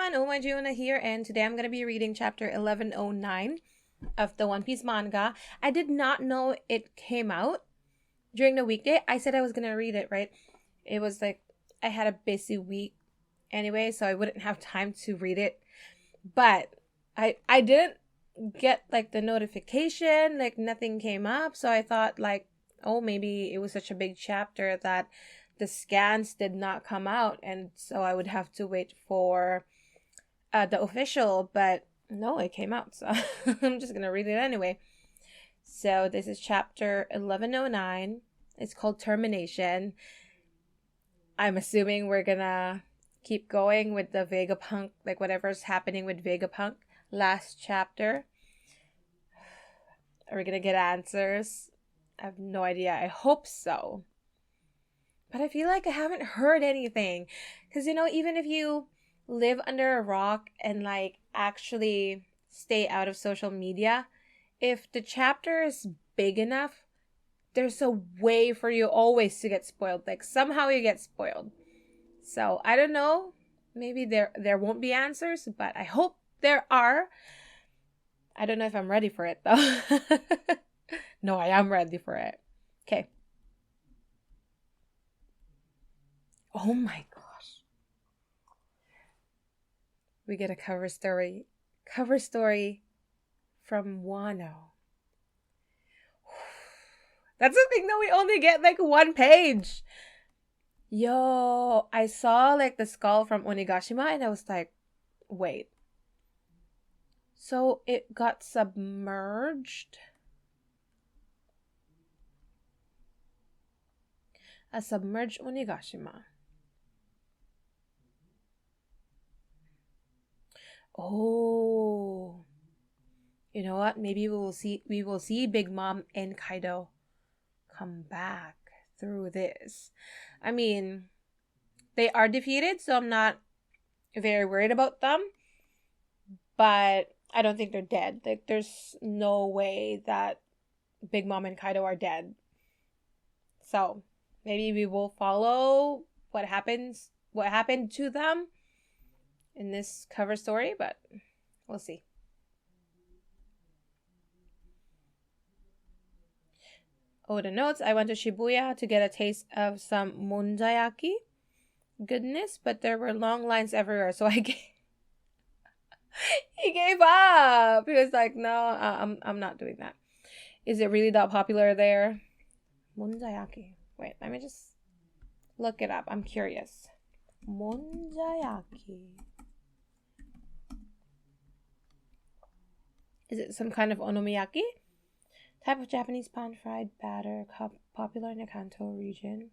everyone, Oh My Juna here, and today I'm going to be reading chapter 1109 of the One Piece manga. I did not know it came out during the weekday. I said I was going to read it, right? It was like I had a busy week anyway, so I wouldn't have time to read it. But I didn't get like the notification, like nothing came up, so I thought like, oh, maybe it was such a big chapter that the scans did not come out, and so I would have to wait for the official. But no, it came out, so I'm just gonna read it anyway. So this is chapter 1109. It's called Termination. I'm assuming we're gonna keep going with the Vegapunk, like whatever's happening with Vegapunk last chapter. Are we gonna get answers? I have no idea. I hope so. But I feel like I haven't heard anything. Because, even if you live under a rock and, like, actually stay out of social media, if the chapter is big enough, there's a way for you always to get spoiled. Like, somehow you get spoiled. So, I don't know. Maybe there won't be answers, but I hope there are. I don't know if I'm ready for it, though. No, I am ready for it. Okay. Oh my gosh. We get a cover story. Cover story from Wano. That's the thing that we only get like one page. Yo, I saw like the skull from Onigashima and I was like, wait. So it got submerged? A submerged Onigashima. Oh, you know what? Maybe we will see Big Mom and Kaido come back through this. I mean, they are defeated, so I'm not very worried about them. But I don't think they're dead. Like, there's no way that Big Mom and Kaido are dead. So maybe we will follow what happened to them in this cover story, but we'll see. Oda notes, I went to Shibuya to get a taste of some monjayaki goodness, but there were long lines everywhere, so he gave up. He was like, no, I'm not doing that. Is it really that popular there? Monjayaki. Wait, let me just look it up. I'm curious. Monjayaki. Is it some kind of onomiyaki? Type of Japanese pan-fried batter popular in the Kanto region.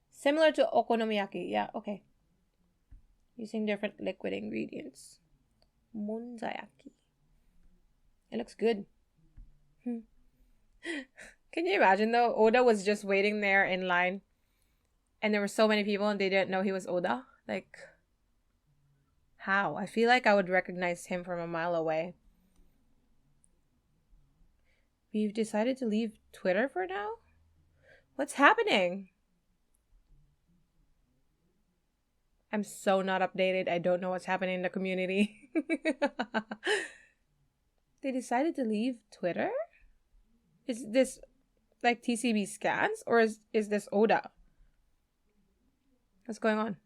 Similar to okonomiyaki. Yeah, okay. Using different liquid ingredients. Monjayaki. It looks good. Can you imagine though? Oda was just waiting there in line. And there were so many people and they didn't know he was Oda. Like, how? I feel like I would recognize him from a mile away. We've decided to leave Twitter for now? What's happening? I'm so not updated. I don't know what's happening in the community. They decided to leave Twitter? Is this like TCB scans? Or is this Oda? What's going on?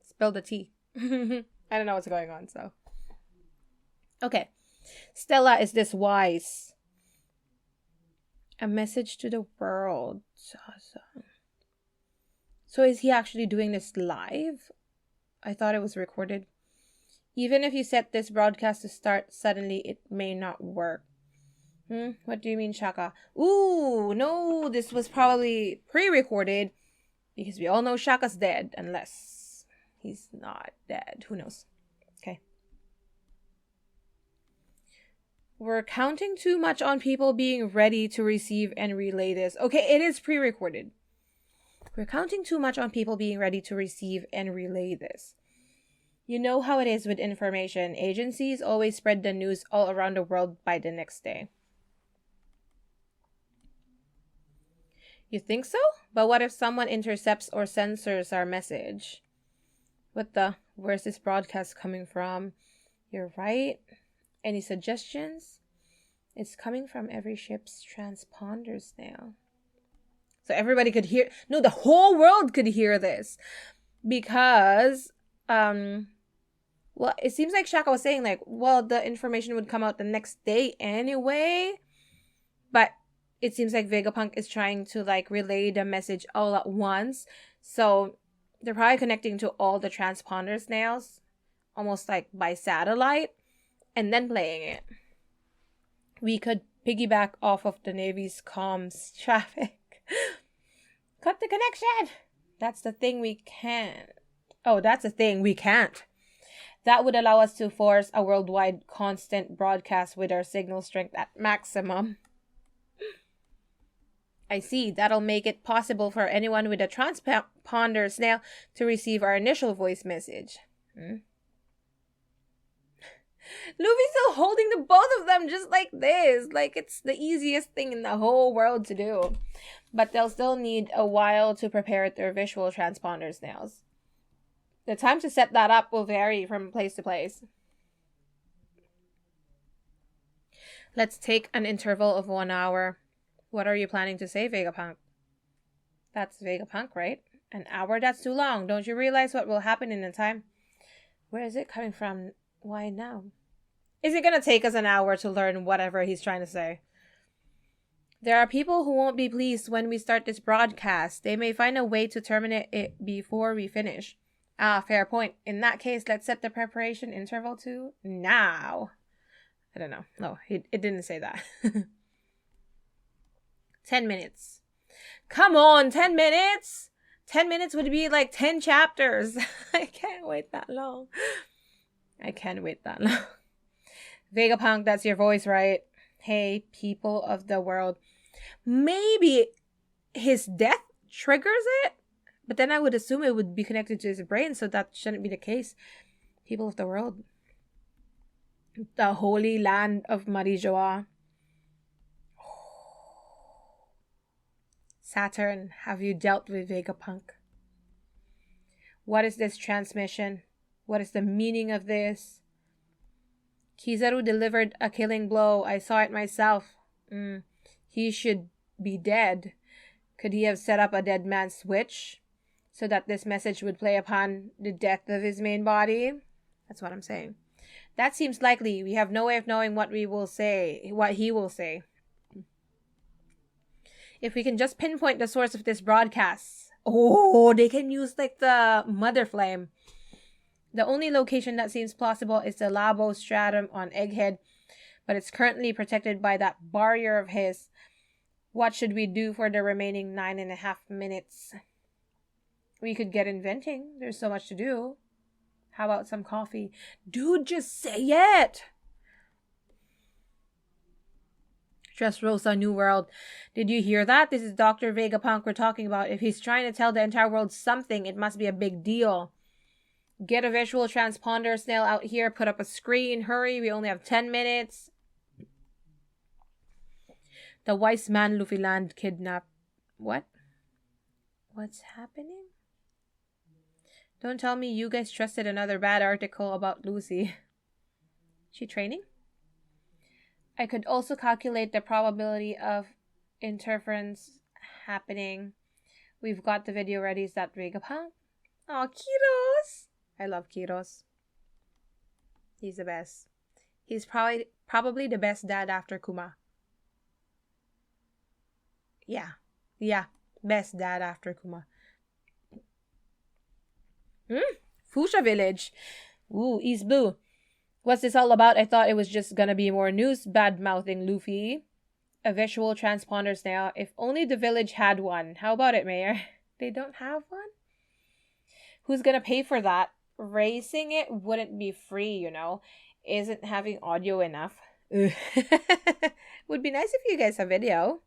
Spill the tea. I don't know what's going on, so. Okay. Stella, is this wise? A message to the world. So is he actually doing this live? I thought it was recorded. Even if you set this broadcast to start suddenly, it may not work. What do you mean, Shaka? Ooh, no, this was probably pre-recorded because we all know Shaka's dead unless he's not dead. Who knows? Okay. We're counting too much on people being ready to receive and relay this. Okay, it is pre-recorded. We're counting too much on people being ready to receive and relay this. You know how it is with information. Agencies always spread the news all around the world by the next day. You think so? But what if someone intercepts or censors our message? where's this broadcast coming from? You're right. Any suggestions? It's coming from every ship's transponders now. So everybody could hear. No, the whole world could hear this. Because, well, it seems like Shaka was saying, like, well, the information would come out the next day anyway. But it seems like Vegapunk is trying to, like, relay the message all at once. So they're probably connecting to all the transponders now, almost like by satellite, and then playing it. We could piggyback off of the Navy's comms traffic. Cut the connection! That's the thing we can't. Oh, that's the thing we can't. That would allow us to force a worldwide constant broadcast with our signal strength at maximum. I see. That'll make it possible for anyone with a transponder snail to receive our initial voice message. Luffy's still holding the both of them just like this. Like, it's the easiest thing in the whole world to do. But they'll still need a while to prepare their visual transponder snails. The time to set that up will vary from place to place. Let's take an interval of 1 hour. What are you planning to say, Vegapunk? That's Vegapunk, right? An hour? That's too long. Don't you realize what will happen in the time? Where is it coming from? Why now? Is it going to take us an hour to learn whatever he's trying to say? There are people who won't be pleased when we start this broadcast. They may find a way to terminate it before we finish. Ah, fair point. In that case, let's set the preparation interval to now. I don't know. No, it didn't say that. 10 minutes. Come on, 10 minutes? 10 minutes would be like 10 chapters. I can't wait that long. I can't wait that long. Vegapunk, that's your voice, right? Hey, people of the world. Maybe his death triggers it? But then I would assume it would be connected to his brain, so that shouldn't be the case. People of the world. The holy land of Marijoa. Saturn, have you dealt with Vegapunk? What is this transmission? What is the meaning of this? Kizaru delivered a killing blow. I saw it myself. He should be dead. Could he have set up a dead man's switch so that this message would play upon the death of his main body? That's what I'm saying. That seems likely. We have no way of knowing what he will say. If we can just pinpoint the source of this broadcast. Oh, they can use like the mother flame. The only location that seems plausible is the Labo stratum on Egghead, but it's currently protected by that barrier of his. What should we do for the remaining 9.5 minutes? We could get inventing. There's so much to do. How about some coffee? Dude, just say it! Dressrosa New World. Did you hear that? This is Dr. Vegapunk we're talking about. If he's trying to tell the entire world something, it must be a big deal. Get a visual transponder snail out here. Put up a screen. Hurry, we only have 10 minutes. The wise man Luffy Land kidnapped. What? What's happening? Don't tell me you guys trusted another bad article about Lucy. She training? I could also calculate the probability of interference happening. We've got the video ready. Is that Vegapunk? Oh, Kiros! I love Kiros. He's the best. He's probably the best dad after Kuma. Yeah. Best dad after Kuma. Fusha Village. Ooh, East Blue. What's this all about? I thought it was just gonna be more news bad-mouthing Luffy. A visual transponder snail. If only the village had one. How about it, Mayor? They don't have one? Who's gonna pay for that? Racing it wouldn't be free, you know. Isn't having audio enough? Would be nice if you guys have video.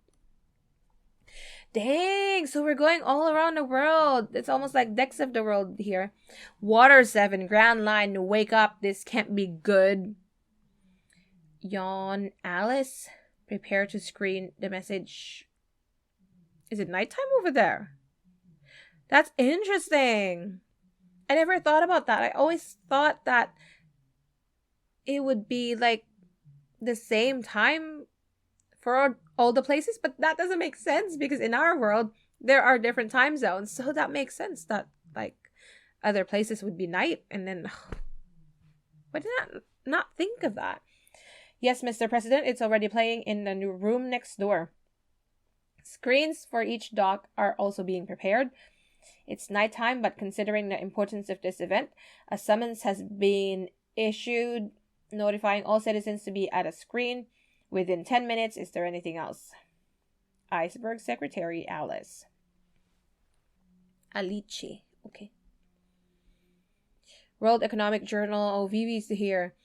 Dang, so we're going all around the world. It's almost like Decks of the World here. Water 7, Grand Line, wake up. This can't be good. Yawn, Alice. Prepare to screen the message. Is it nighttime over there? That's interesting. I never thought about that. I always thought that it would be like the same time for all the places, but that doesn't make sense because in our world there are different time zones. So that makes sense that like other places would be night, and then why did I not think of that? Yes, Mr. President, it's already playing in the new room next door. Screens for each dock are also being prepared. It's nighttime, but considering the importance of this event, a summons has been issued notifying all citizens to be at a screen within 10 minutes. Is there anything else? Iceberg Secretary Alice. Alice. Okay. World Economic Journal. Oh, Vivi's here.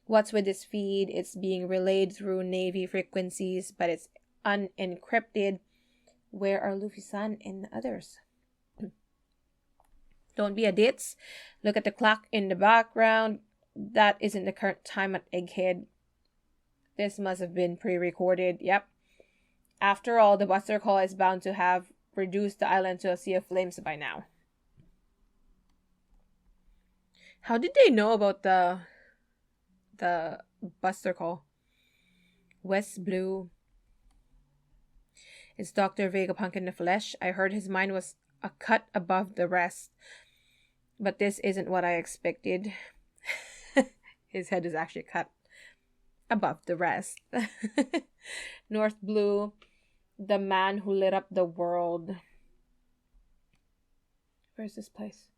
What's with this feed? It's being relayed through Navy frequencies, but it's unencrypted. Where are Luffy-san and the others? Don't be a ditz. Look at the clock in the background. That isn't the current time at Egghead. This must have been pre-recorded. Yep. After all, the Buster Call is bound to have reduced the island to a sea of flames by now. How did they know about the Buster Call? West Blue. It's Dr. Vegapunk in the flesh. I heard his mind was a cut above the rest. But this isn't what I expected. His head is actually cut above the rest. North Blue. The man who lit up the world. Where's this place?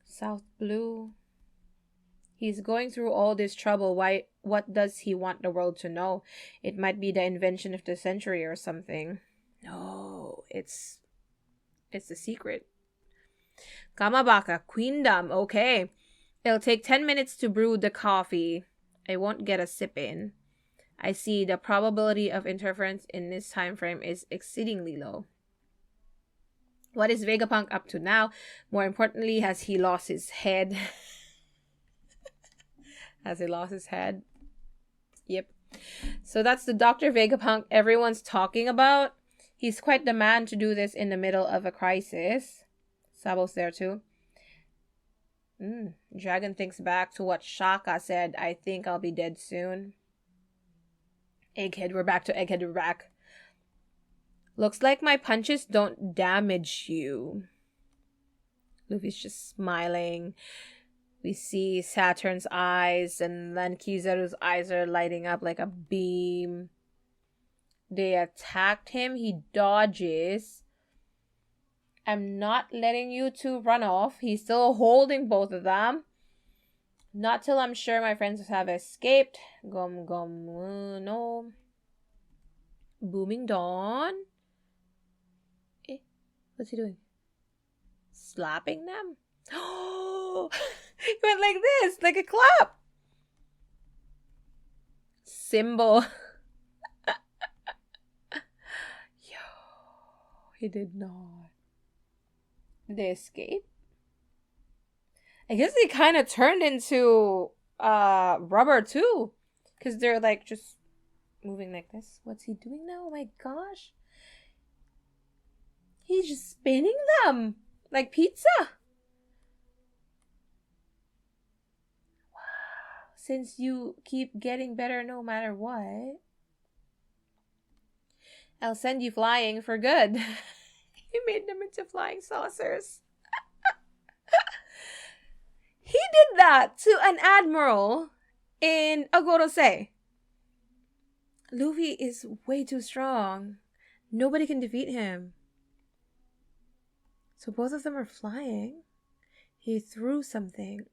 South Blue. He's going through all this trouble. Why? What does he want the world to know? It might be the invention of the century or something. No, it's a secret. Kamabaka, Queendom. Okay. It'll take 10 minutes to brew the coffee. I won't get a sip in. I see the probability of interference in this time frame is exceedingly low. What is Vegapunk up to now? More importantly, has he lost his head? Has he lost his head? Yep. So that's the Dr. Vegapunk everyone's talking about. He's quite the man to do this in the middle of a crisis. Sabo's there too. Dragon thinks back to what Shaka said. I think I'll be dead soon. Egghead, we're back to Egghead, we're back. Looks like my punches don't damage you. Luffy's just smiling. We see Saturn's eyes, and then Kizaru's eyes are lighting up like a beam. They attacked him. He dodges. I'm not letting you two run off. He's still holding both of them. Not till I'm sure my friends have escaped. Gum gum no. Booming Dawn. What's he doing? Slapping them? Oh, he went like this, like a clap. Symbol. Yo, he did not. Did they escape? I guess they kind of turned into rubber too, because they're like just moving like this. What's he doing now? Oh my gosh. He's just spinning them like pizza. Wow. Since you keep getting better no matter what, I'll send you flying for good. He made them into flying saucers. He did that to an admiral in Agorose. Luffy is way too strong. Nobody can defeat him. So both of them are flying. He threw something.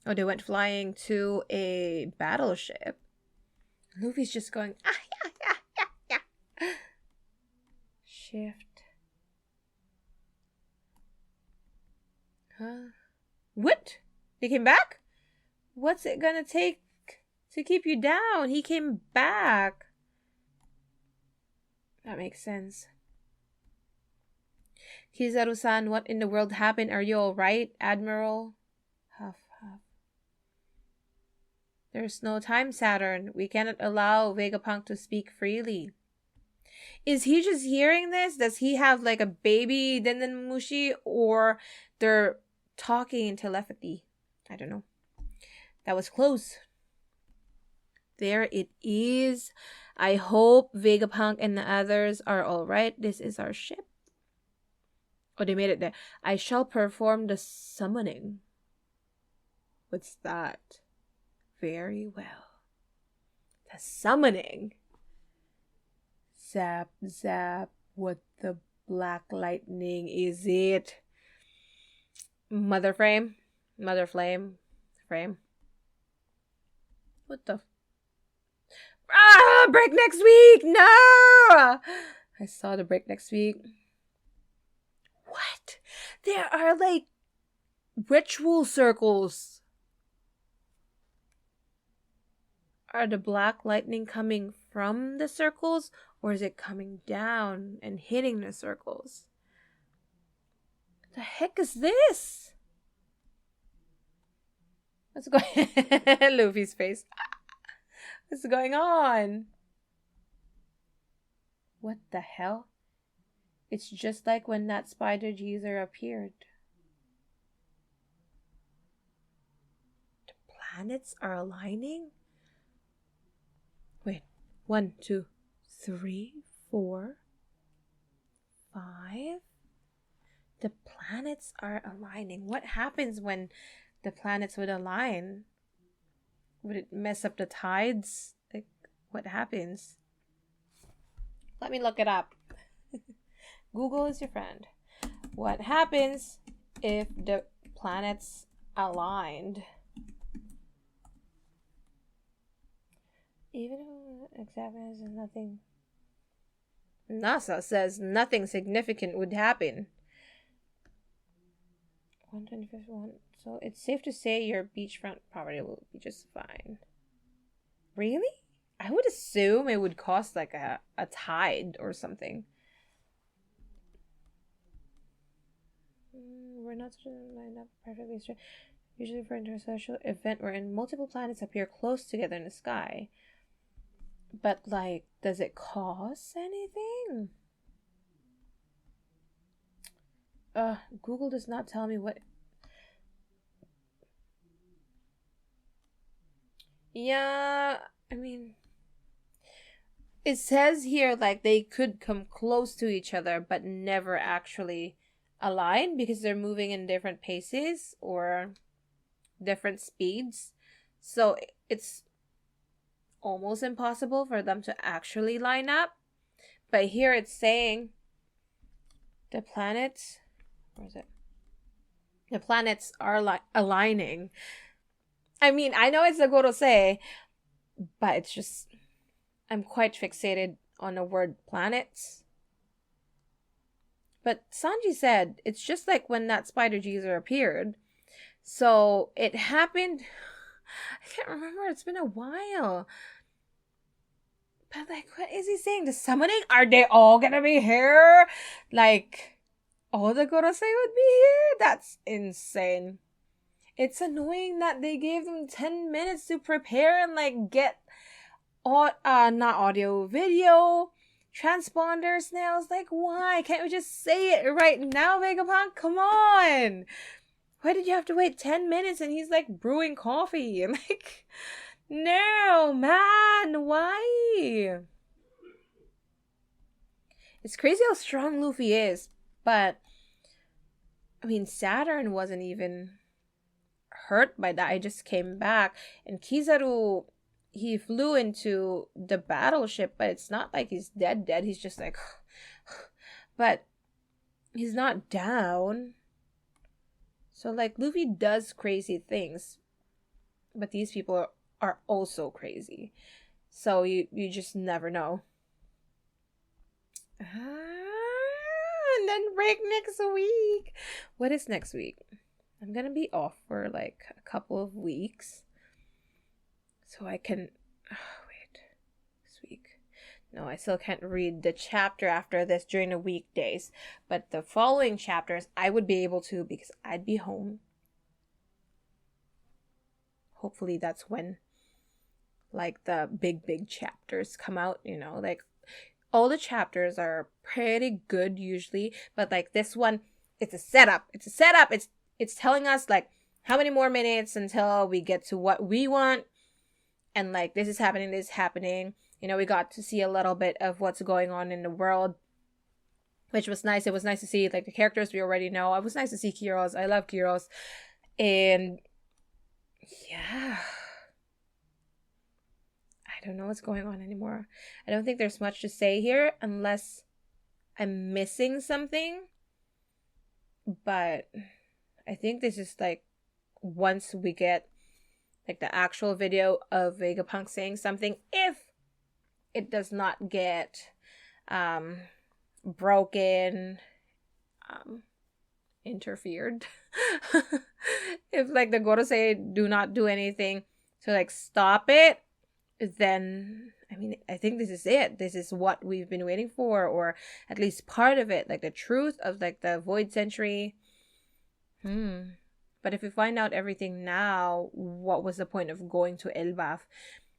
Oh, they went flying to a battleship. Luffy's just going, yeah. Shift. Huh? What? They came back? What's it gonna take to keep you down? He came back. That makes sense. Kizaru-san, what in the world happened? Are you alright, Admiral? Huff. There's no time, Saturn. We cannot allow Vegapunk to speak freely. Is he just hearing this? Does he have like a baby Dendenmushi, or they're talking in telepathy? I don't know. That was close. There it is. I hope Vegapunk and the others are all right. This is our ship. Oh, they made it there. I shall perform the summoning. What's that? Very well. The summoning. Zap, zap. What the black lightning is it? Mother frame? Mother flame? Frame? What the? Break next week! No! I saw the break next week. What? There are like ritual circles. Are the black lightning coming from the circles, or is it coming down and hitting the circles? The heck is this? What's going on? Luffy's face. What's going on? What the hell? It's just like when that spider geezer appeared. The planets are aligning? Wait. 1, 2, 3, 4, 5. The planets are aligning. What happens when the planets would align? Would it mess up the tides? Like, what happens? Let me look it up. Google is your friend. What happens if the planets aligned? Even if examines nothing. NASA says nothing significant would happen. 125. So it's safe to say your beachfront property will be just fine. Really? I would assume it would cost like a tide or something. We're not lined up perfectly straight. Usually for an interstellar event wherein multiple planets appear close together in the sky. But like, does it cost anything? Google does not tell me what. Yeah, I mean, it says here like they could come close to each other but never actually align because they're moving in different paces or different speeds. So it's almost impossible for them to actually line up. But here it's saying the planets, where is it? The planets are aligning. I mean, I know it's a gorosei, but it's just, I'm quite fixated on the word planets. But Sanji said it's just like when that spider geezer appeared. So it happened, I can't remember, it's been a while. But like, what is he saying? The summoning? Are they all gonna be here? Like, all the gorosei would be here? That's insane. It's annoying that they gave them 10 minutes to prepare and like get not audio, video, transponder snails. Like, why? Can't we just say it right now, Vegapunk? Come on. Why did you have to wait 10 minutes and he's like brewing coffee? And like, no, man, why? It's crazy how strong Luffy is, but I mean, Saturn wasn't even hurt by that. I just came back, and Kizaru, he flew into the battleship, but it's not like he's dead. He's just like, but he's not down. So like, Luffy does crazy things, but these people are also crazy. So you just never know. And then break next week. What is next week? I'm gonna be off for like a couple of weeks, so I can wait this week. No, I still can't read the chapter after this during the weekdays, but the following chapters I would be able to because I'd be home. Hopefully that's when like the big chapters come out, you know, like all the chapters are pretty good usually, but like this one, it's a setup. It's telling us like how many more minutes until we get to what we want, and like this is happening. You know, we got to see a little bit of what's going on in the world, which was nice. It was nice to see like the characters we already know. It was nice to see Kiros. I love Kiros. And yeah, I don't know what's going on anymore. I don't think there's much to say here unless I'm missing something. But I think this is like once we get like the actual video of Vegapunk saying something, if it does not get broken, interfered. If like the Gorosei do not do anything to like stop it, then I mean, I think this is it. This is what we've been waiting for, or at least part of it, like the truth of like the Void Century. But if we find out everything now, what was the point of going to Elbaf?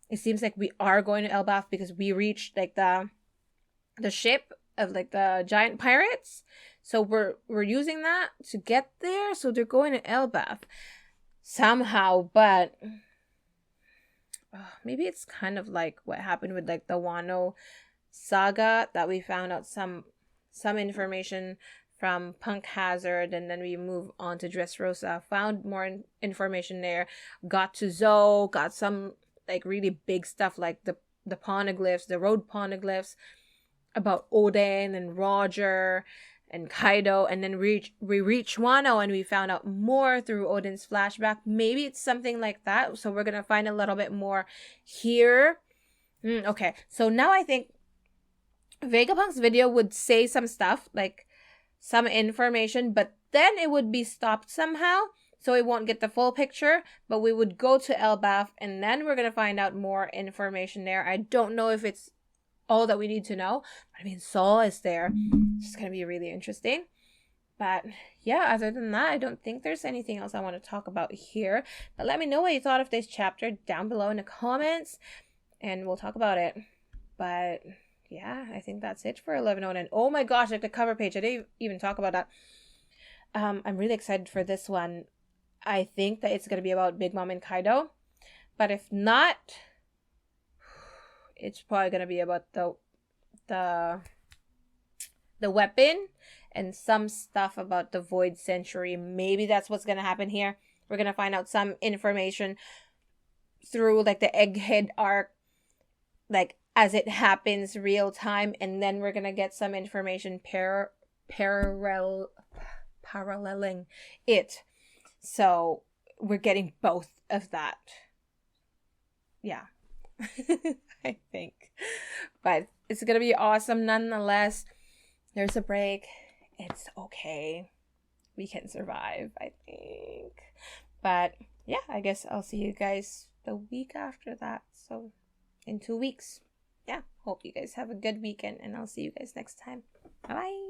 It seems like we are going to Elbaf because we reached like the ship of like the giant pirates. So we're using that to get there. So they're going to Elbaf somehow, but maybe it's kind of like what happened with like the Wano saga, that we found out some information from Punk Hazard, and then we move on to Dressrosa, found more information there, got to Zoe, got some like really big stuff like the poneglyphs, the road poneglyphs, about Odin and Roger and Kaido, and then we reach Wano and we found out more through Odin's flashback. Maybe it's something like that, so we're gonna find a little bit more here. Okay, so now I think Vegapunk's video would say some stuff, like some information, but then it would be stopped somehow, so we won't get the full picture, but we would go to Elbaf, and then we're gonna find out more information there. I don't know if it's all that we need to know, but I mean, Saul is there. It's gonna be really interesting. But yeah, other than that, I don't think there's anything else I want to talk about here. But let me know what you thought of this chapter down below in the comments, and we'll talk about it. But yeah, I think that's it for 1109. Oh my gosh, like the cover page, I didn't even talk about that. I'm really excited for this one. I think that it's gonna be about Big Mom and Kaido, but if not, it's probably gonna be about the weapon and some stuff about the Void Century. Maybe that's what's gonna happen here. We're gonna find out some information through like the Egghead arc, like as it happens real time, and then we're gonna get some information paralleling it. So we're getting both of that. Yeah. I think. But it's gonna be awesome nonetheless. There's a break. It's okay. We can survive, I think. But yeah, I guess I'll see you guys the week after that. So in 2 weeks. Yeah, hope you guys have a good weekend, and I'll see you guys next time. Bye-bye.